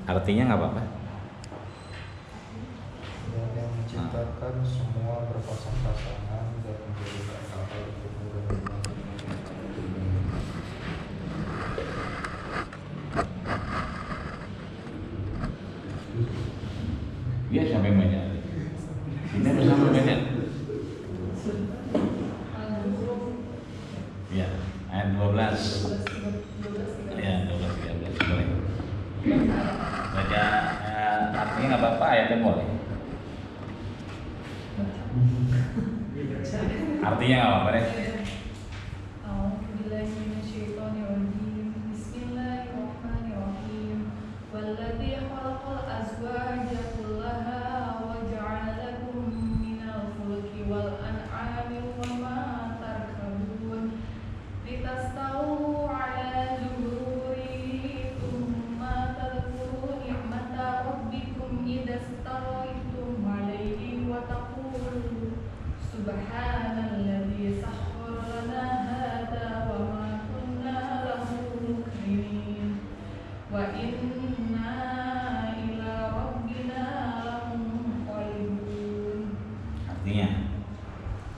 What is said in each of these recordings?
Artinya nggak apa-apa. Dan yang menciptakan semua berpasang-pasangan dan menjadikan kapal untukmu dan rumahmu. Dia siapa yang baca? Ini bersama baca. Ya, ayat 12. Ya, 12 13 boleh. Baca artinya nggak apa-apa, ayatnya boleh. Artinya nggak apa-apa deh.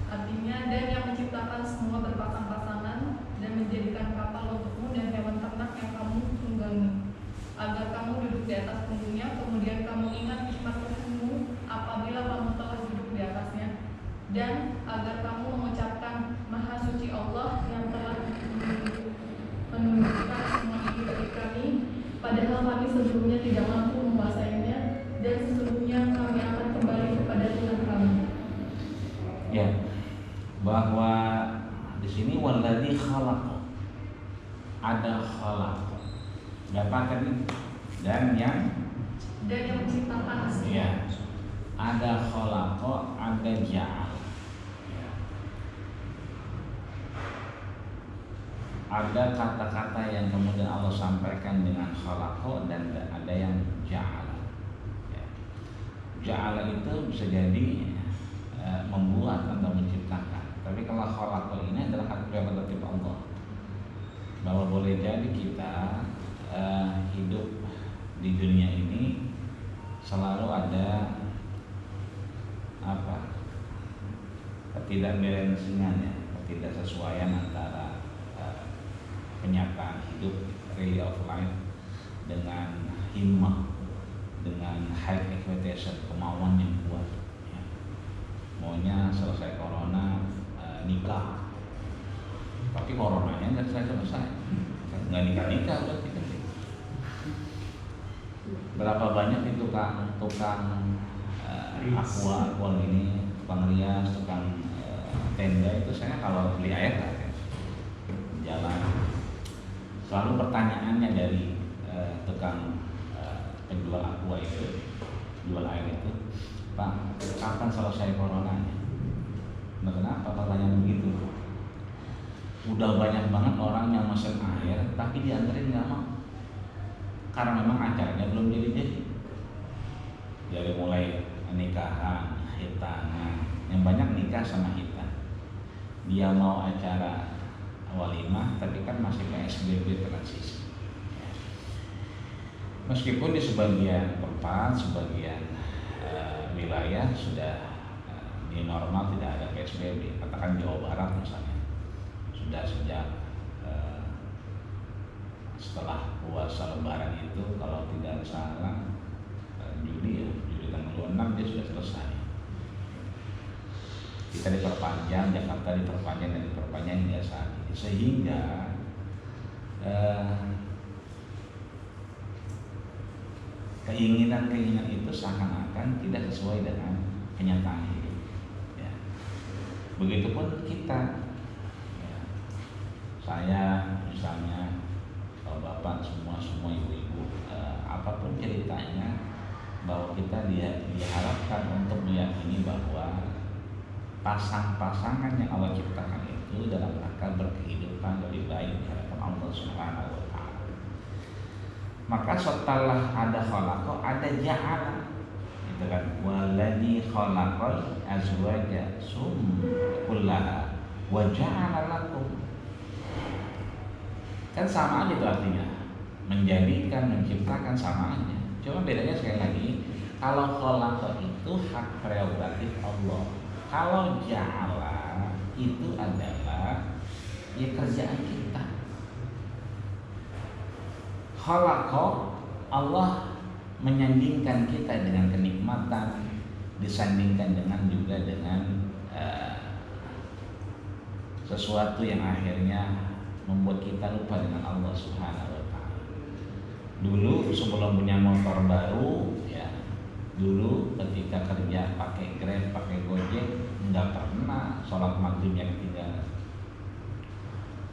Artinya dan yang menciptakan semua berpasang-pasangan dan menjadikan kapal untukmu dan hewan ternak yang kamu tunggangi, agar kamu duduk di atas punggungnya, kemudian kamu ingat nikmat Tuhanmu apabila kamu telah duduk di atasnya, dan agar kamu mengucapkan Maha Suci Allah yang telah menunjukkan semua ini bagi kami, padahal kami sebelumnya tidak mampu menguasainya, dan sesungguhnya kami akan kembali kepada Tuhan kami. Ya, bahwa di sini waladzi khalaq, ada khalaq, dapatkan ini dan yang menciptakan semua. Ya, ada khalaq, ada ja'al. Ya. Ada kata-kata yang kemudian Allah sampaikan dengan khalaq dan ada yang ja'al. Ya. Ja'al itu bisa jadi membuat atau menciptakan. Tapi kalau khalaq ini adalah hak prerogatif Allah. Bahwa boleh jadi kita hidup di dunia ini selalu ada ketidakbalansingan ya, ketidaksesuaian antara kenyataan hidup reality of life dengan himmah, dengan high expectation, kemauan yang kuat. Maunya selesai corona nikah, tapi coronanya nggak selesai, nggak nikah berarti kan. Berapa banyak itu tukang aqua ini, tukang rias, tukang tenda itu, saya kalau beli air kan jalan selalu pertanyaannya dari tukang penjual aqua itu, jual air itu, Pak, kapan selesai coronanya? Nah, kenapa pertanyaan begitu? Udah banyak banget orang yang mesen air, tapi dianterin nggak mau, karena memang acaranya belum jadi. Dari mulai nikahan, hitanan, yang banyak nikah sama hitan. Dia mau acara walimah, tapi kan masih PSBB transisi. Meskipun di sebagian tempat, sebagian wilayah sudah di normal, tidak ada PSBB. Katakan Jawa Barat misalnya, sudah sejak setelah puasa Lebaran itu, kalau tidak salah Juli tanggal 26 dia sudah selesai. Kita diperpanjang, Jakarta diperpanjang dan diperpanjang hingga saat ini, sehingga keinginan itu seakan-akan tidak sesuai dengan kenyataan hidup. Ya. Begitupun kita. Ya. Saya misalnya, kalau bapak semua ibu-ibu, apapun ceritanya, bahwa kita diharapkan untuk meyakini bahwa pasangan yang Allah ciptakan itu dalam rangka berkehidupan lebih baik di hadapan Allah Subhanahu wa Ta'ala. Maka setelah ada khalaqah, ada ja'ala, gitu kan, waladzi khalaqal azwaja kullaha wa ja'ala lakum. Kan sama aja itu artinya, menjadikan, menciptakan sama aja. Cuma bedanya sekali lagi, kalau khalaqa itu hak prerogatif Allah. Kalau ja'ala itu adalah ya kerjaan kita. Khalaqa, Allah menyandingkan kita dengan kenikmatan, disandingkan dengan juga dengan sesuatu yang akhirnya membuat kita lupa dengan Allah Subhanahu wa Ta'ala. Dulu sebelum punya motor baru, ya, dulu ketika kerja pakai Grab, pakai Gojek, nggak pernah sholat maghribnya ketinggalan.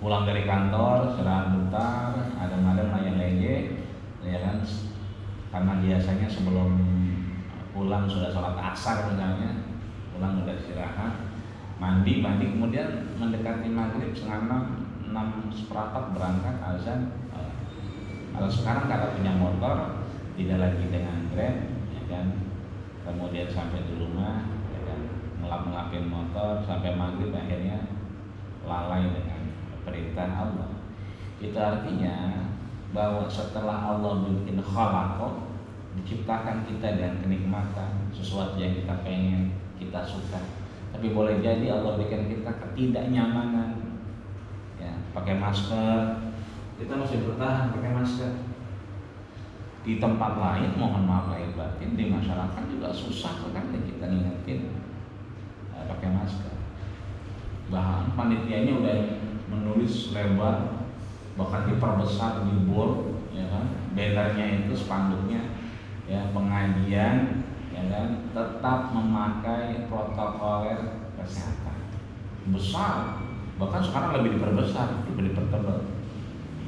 Pulang dari kantor, istirahat bentar, adem-adem layan lege, ya kan? Karena biasanya sebelum pulang sudah sholat asar misalnya, pulang udah istirahat, mandi kemudian mendekati maghrib setengah 6:06 berangkat azan. Kalau sekarang kalau punya motor tidak lagi dengan Grab, ya kan, kemudian sampai di rumah, ya kan, ngelap-ngelapin motor sampai maghrib akhirnya lalai dengan perintah Allah. Itu artinya bahwa setelah Allah bikin khalaqa, diciptakan kita dengan kenikmatan, sesuatu yang kita pengen, kita suka. Tapi boleh jadi Allah berikan kita ketidaknyamanan. Ya, pakai masker, kita masih bertahan pakai masker. Di tempat lain, mohon maaf lahir batin, di masyarakat juga susah sekali kita ngingetin pakai masker. Bahkan panitianya udah menulis lebar, bahkan diperbesar di board, ya kan, bannernya itu spanduknya, ya, pengajian, ya kan, tetap memakai protokoler kesehatan besar, bahkan sekarang lebih diperbesar, lebih dipertebal.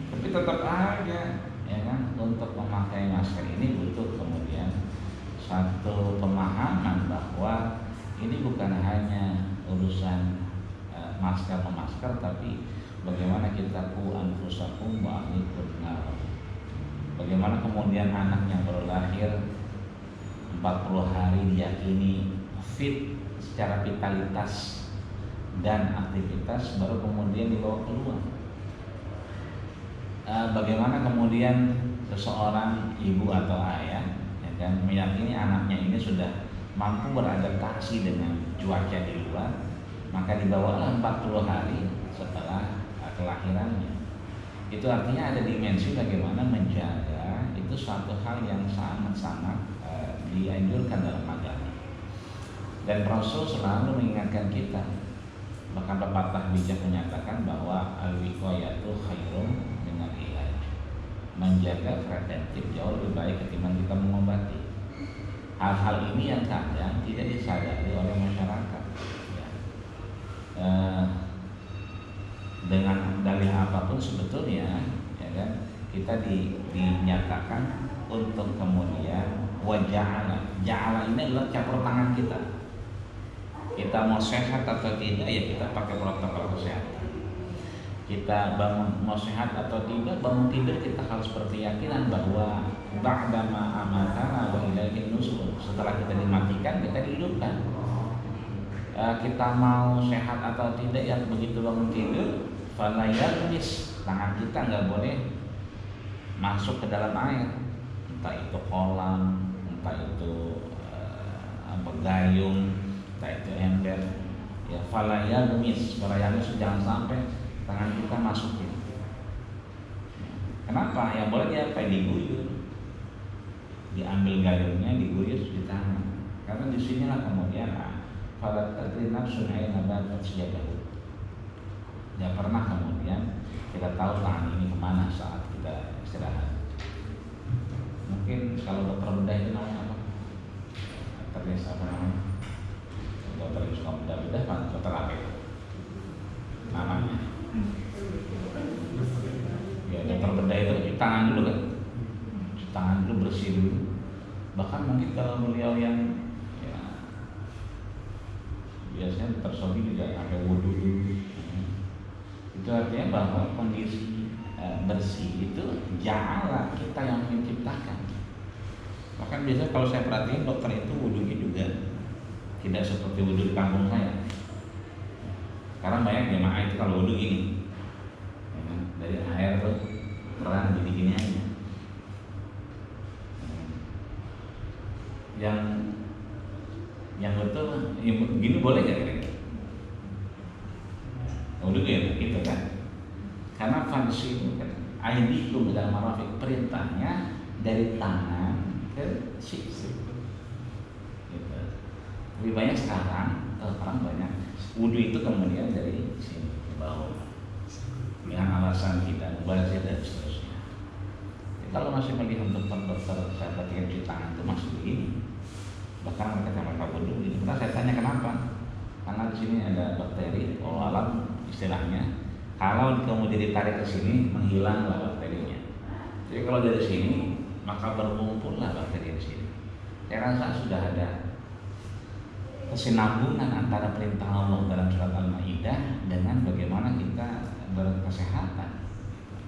Tapi tetap aja, ya kan, untuk memakai masker ini butuh kemudian satu pemahaman bahwa ini bukan hanya urusan masker, tapi bagaimana kita anfusakum wa ahlikum nar. Bagaimana kemudian anak yang baru lahir 40 hari diyakini fit secara vitalitas dan aktivitas, baru kemudian dibawa keluar. Bagaimana kemudian seseorang ibu atau ayah, ya kan, meyakini anaknya ini sudah mampu beradaptasi dengan cuaca di luar, maka dibawalah 40 hari setelah kelahirannya. Itu artinya ada dimensi bagaimana menjaga, itu suatu hal yang sangat-sangat dianjurkan dalam agama. Dan Rasul selalu mengingatkan kita, bahkan pepatah bijak menyatakan bahwa al-wiqayatu khairum minal ilaj. Menjaga preventif jauh lebih baik ketimbang kita mengobati. Hal-hal ini yang kadang tidak disadari oleh masyarakat. Dengan dalih apapun sebetulnya, ya kan, kita dinyatakan untuk kemudian ja'ala ini adalah campur tangan kita. Kita mau sehat atau tidak, ya kita pakai protokol kesehatan. Kita mau sehat atau tidak, bangun tidur kita harus berkeyakinan bahwa ba'dama amatana wa ilaihin nusur. Setelah kita dimatikan, kita dihidupkan. Kita mau sehat atau tidak, ya begitu bangun tidur, fala yarmis, tangan kita nggak boleh masuk ke dalam air, entah itu kolam, entah itu gayung, entah itu ember, ya fala yarmis jangan sampai tangan kita masukin. Kenapa? Yang boleh dia diguyur, diambil gayungnya, diguyur di tangan, karena disinilah kemudian pada terkena sunai nabat sejauh. Tidak pernah kemudian kita tahu tangan ini kemana saat kita istirahat. Mungkin kalau dokter bedah itu namanya apa? Dokter apa namanya? Dokter yang suka bedah kan dokter apa itu? Namanya? Ya, dokter bedah itu cuci tangan dulu kan? Cuci tangan dulu, bersih dulu. Bahkan mungkin kalau beliau yang biasanya tersobi juga sampai wudhu dulu. Itu artinya bahwa kondisi bersih itu ja'ala, kita yang menciptakan. Bahkan biasanya kalau saya perhatiin dokter itu wudhunya juga tidak seperti wudhu di kampung saya. Karena banyak jemaah itu kalau wudhu gini, dari air tuh terang gini-gini aja. betul gini boleh nggak kira-kira? Udah gitu kan? Karena fungsi itu kan aidikum dalam marafiq, perintahnya dari tangan ke sisi. Gitu. Lebih banyak sekarang orang banyak wudhu itu kemudian dari sini ke bawah dengan alasan kita mubazir dan seterusnya. Ya, kalau masih melihat dokter-dokter saya perhatikan cuci tangan itu masih begini, bahkan mereka wudhu ini. Pernah saya tanya kenapa? Karena di sini ada bakteri, alam istilahnya. Kalau kemudian ditarik ke sini menghilanglah bakterinya. Jadi kalau dari sini maka berkumpullah bakteri di sini. Saya rasa sudah ada kesinambungan antara perintah Allah dalam surat Al-Maidah dengan bagaimana kita berkesehatan.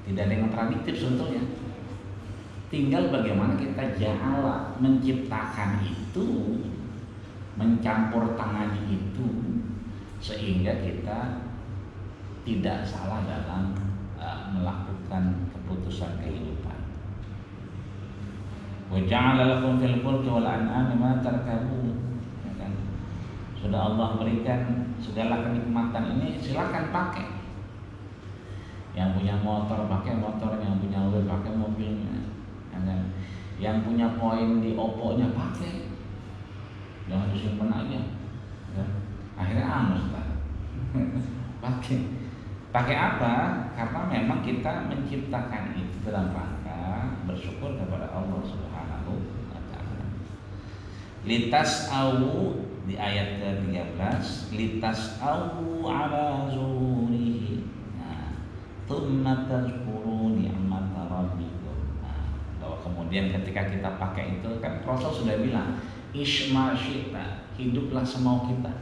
Tidak ada yang kontradiktif sebetulnya. Tinggal bagaimana kita ja'ala menciptakan itu, mencampur tangani itu sehingga kita tidak salah dalam melakukan keputusan kehidupan. Wa ja'ala lakum fil fulki wal an'ami ma tarkabun. Sudah Allah berikan segala kenikmatan ini, silakan pakai. Yang punya motor pakai motornya, yang punya mobil pakai mobilnya, ya kan? Yang punya poin di Oppo-nya pakai, jangan disimpan aja. Ya. Akhirnya angus kan? Pakai apa? Karena memang kita menciptakan itu dalam rangka bersyukur kepada Allah Subhanahu wa Ta'ala. Litas au di ayat ke-13, litas au ala zurihi. Nah, tsumma tazkuru ni'mata rabbikum. Nah, bahwa kemudian ketika kita pakai itu kan Rasul sudah bilang, isma syita, hiduplah semau kita.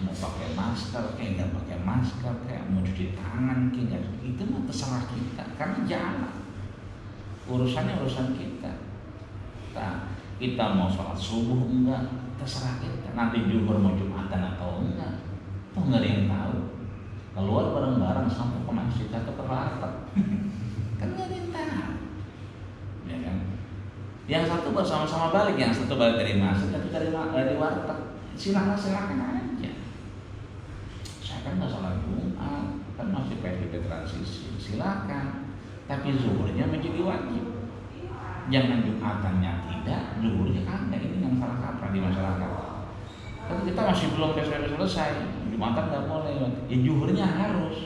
Mau pakai masker kayak nggak pakai masker kayak mau cuci tangan kayak itu mah terserah kita, karena jalan urusannya urusan kita. Nah, kita mau sholat subuh enggak terserah kita, nanti zuhur mau jumatan atau enggak tuh nggak ada yang tahu. Keluar bareng-bareng sampai ke masjid atau ke warteg kan nggak ada yang tahu, ya kan? Yang satu bersama-sama balik, yang satu balik dari masjid, satu dari warteg. Silakan aja. Kan nggak salah Jumat, kan masih PSBB transisi, silakan. Tapi zuhurnya menjadi wajib. Jangan Jumatannya tidak, zuhurnya kagak. Ini yang salah kaprah di masyarakat. Tapi kita masih belum PSBB selesai, Jumatan nggak boleh. Ya zuhurnya harus.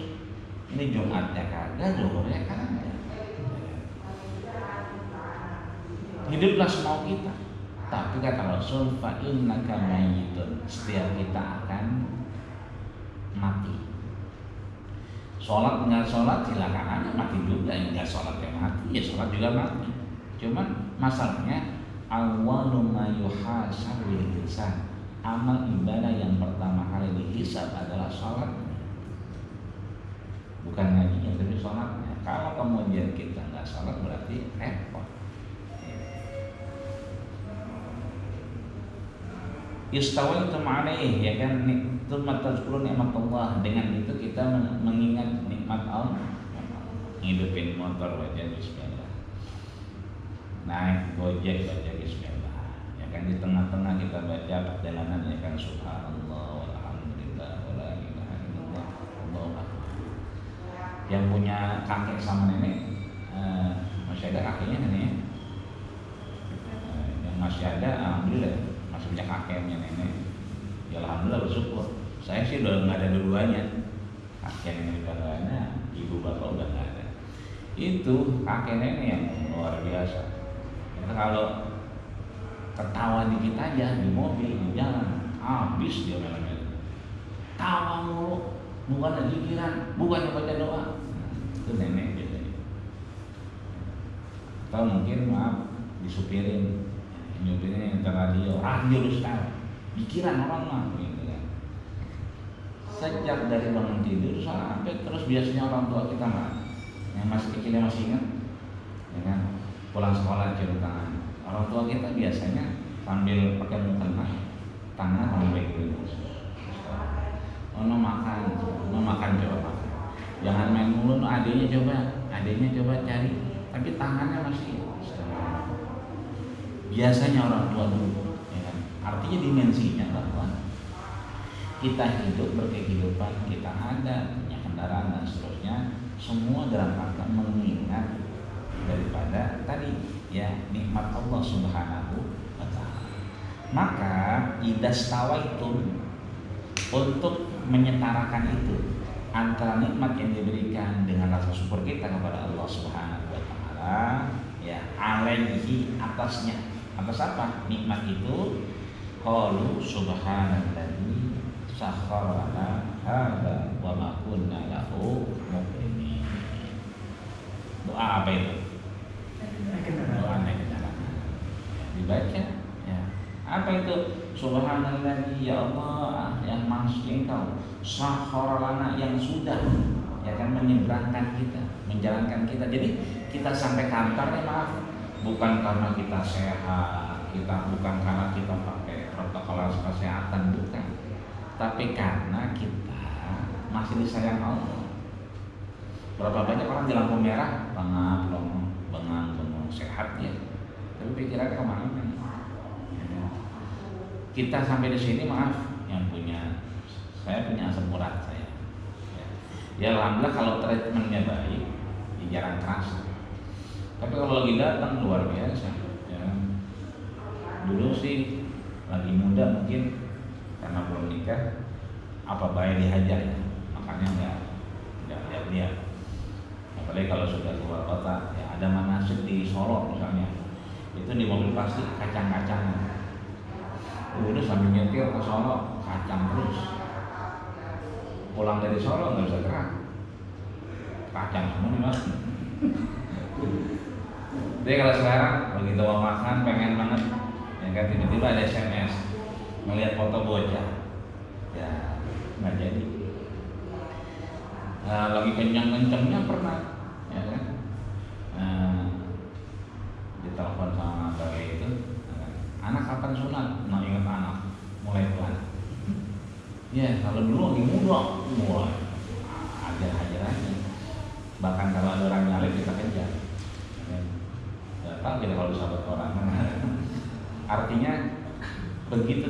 Ini Jumatnya kagak, zuhurnya kagak. Hiduplah semau kita. Tapi kata Rasul, fa innaka mayyitun, setiap kita akan mati. Sholat nggak sholat silakan aja, mati juga. Yang nggak sholat ya mati, ya sholat juga mati. Cuman masalahnya awwalu ma yuhasabu al-insan, amal ibadah yang pertama kali dihisab adalah sholat, bukan ngajinya tapi sholatnya. Kalau kemudian kita nggak sholat berarti repot. Istawaitum alaih, ya kan, tsumma tazkuru nikmatullah. Dengan itu kita mengingat nikmat Allah. Ngidupin motor baca bismillah, naik gojek baca bismillah, ya kan, di tengah-tengah kita baca perjalanan, ya kan, subhanallah walhamdulillah wala ilaha illallah Allahu akbar. Yang punya kakek sama nenek masih ada kakeknya nenek, yang masih ada alhamdulillah masih punya kakek punya nenek, ya alhamdulillah bersyukur. Saya sih udah nggak ada dua-duanya, kakek nenek udah nggak ada, ibu bapak udah nggak ada. Itu kakek nenek yang luar biasa. Kita kalau ketawa dikit aja di mobil di jalan habis dia melo-melo, tawa mulu, bukan ada pikiran, bukannya baca doa. Itu nenek biasanya. Atau mungkin maaf disupirin, nyupirnya yang radio harus tahu pikiran orang mah gitu kan. Sejak dari bangun tidur sampai terus biasanya orang tua kita mah yang masih kecilnya masih ingat, ya kan, pulang sekolah cium tangan. Orang tua kita biasanya sambil pakai mukena, tangan sambil begitu. Makan coba makan. Jangan main mulu, adiknya coba cari, tapi tangannya masih. Biasanya orang tua dulu, ya kan, Artinya dimensinya bahwa kita hidup berkehidupan, kita ada, punya kendaraan dan seterusnya, semua dalam rangka mengingat daripada tadi ya nikmat Allah Subhanahu wa taala. Maka idastawaitum, untuk menyetarakan itu antara nikmat yang diberikan dengan rasa syukur kita kepada Allah Subhanahu wa taala, ya alaihi, atasnya. Atas apa? Nikmat itu qalu subhanalladzi sakhkhara lana hadza wa ma kunna lahu muqrinin. Doa apa itu? Doa naik kendaraan. Dibaca ya. Apa itu? Subhanalladzi, ya Allah yang Maha Suci Engkau, sakhkhara lana, yang sudah ya kan menyeberangkan kita, menjalankan kita. Jadi kita sampai kantor ya maaf, bukan karena kita sehat, kita bukan karena kita pakai protokol kesehatan, bukan, tapi karena kita masih disayang Allah. Berapa banyak orang di lampu merah bengang sehat ya, tapi pikirannya kemana? Ya. Kita sampai di sini maaf, saya punya asam urat saya. Ya alhamdulillah kalau treatmentnya baik, ya jarang kerasa. Tapi kalau lagi datang luar biasa. Ya. Dulu sih lagi muda mungkin karena belum nikah, apa baik dihajar ya, makanya nggak lihat-lihat. Apalagi kalau sudah keluar kota, ya ada manasik di Solo misalnya, itu di mobil pasti kacang-kacangan. Udah sambil nyetir ke Solo kacang terus. Pulang dari Solo nggak bisa gerak, kacang semua nih mas. Jadi kalau sekarang begitu mau makan pengen banget, ya kan tiba-tiba ada SMS melihat foto bocah, ya nggak jadi. Lagi kencang-kencangnya pernah, ya kan? Ditelepon sama bapak itu, anak kapan sunat? Nah ingat anak, mulai pelan. Ya kalau dulu lagi muda, mulai ajar aja. Bahkan kalau ada orang nyalip kita kejar. Ya, tahu kita kalau sahabat orang. Artinya begitu